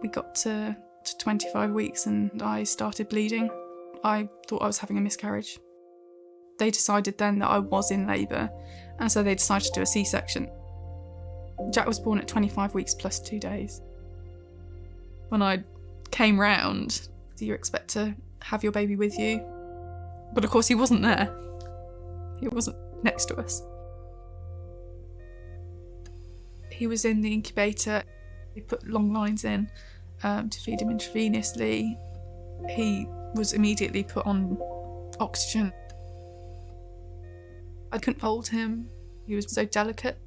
We got to 25 weeks and I started bleeding. I thought I was having a miscarriage. They decided then that I was in labour, and so they decided to do a C-section. Jack was born at 25 weeks plus 2 days. When I came round, you expect to have your baby with you, but of course he wasn't there. He wasn't next to us. He was in the incubator. They put long lines in to feed him intravenously. He was immediately put on oxygen. I couldn't hold him. He was so delicate.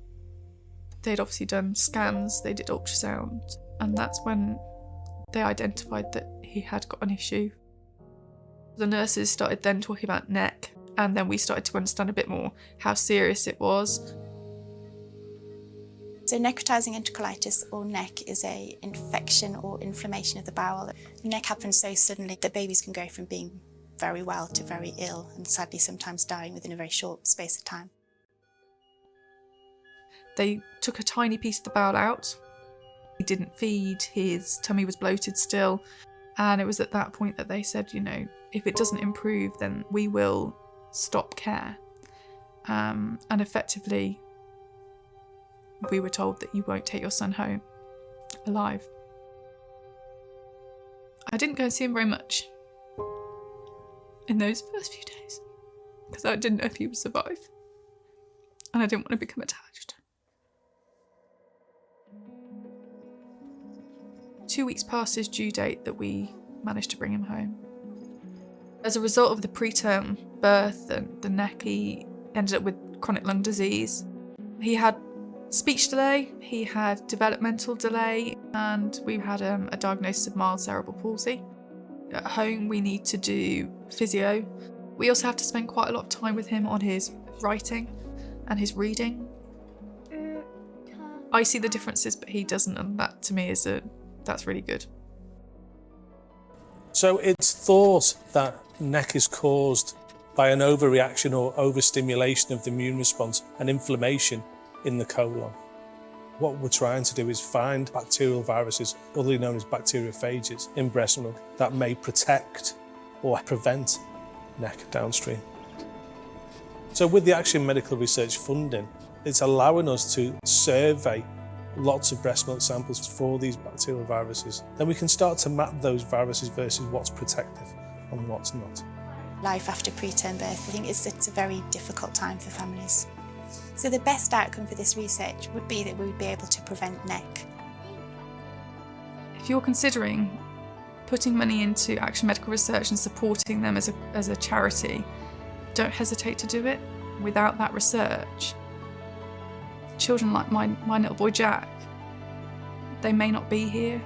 They'd obviously done scans, they did ultrasound, and that's when they identified that he had got an issue. The nurses started then talking about NEC, and then we started to understand a bit more how serious it was. So necrotizing enterocolitis, or NEC, is an infection or inflammation of the bowel. NEC happens so suddenly that babies can go from being very well to very ill, and sadly sometimes dying within a very short space of time. They took a tiny piece of the bowel out. He didn't feed, his tummy was bloated still, and it was at that point that they said, you know, if it doesn't improve, then we will stop care. And effectively, we were told that you won't take your son home alive. I didn't go and see him very much in those first few days because I didn't know if he would survive, and I didn't want to become attached. 2 weeks past his due date that we managed to bring him home. As a result of the preterm birth and the NEC, he ended up with chronic lung disease. He had speech delay, he had developmental delay, and we had a diagnosis of mild cerebral palsy. At home we need to do physio. We also have to spend quite a lot of time with him on his writing and his reading. I see the differences, but he doesn't, and that to me that's really good. So it's thought that NEC is caused by an overreaction or overstimulation of the immune response and inflammation in the colon. What we're trying to do is find bacterial viruses, otherly known as bacteriophages, in breast milk that may protect or prevent NEC downstream. So with the Action Medical Research funding, it's allowing us to survey lots of breast milk samples for these bacterial viruses. Then we can start to map those viruses versus what's protective and what's not. Life after preterm birth, I think it's a very difficult time for families. So the best outcome for this research would be that we would be able to prevent NEC. If you're considering putting money into Action Medical Research and supporting them as a charity, don't hesitate to do it. Without that research, children like my little boy Jack, they may not be here.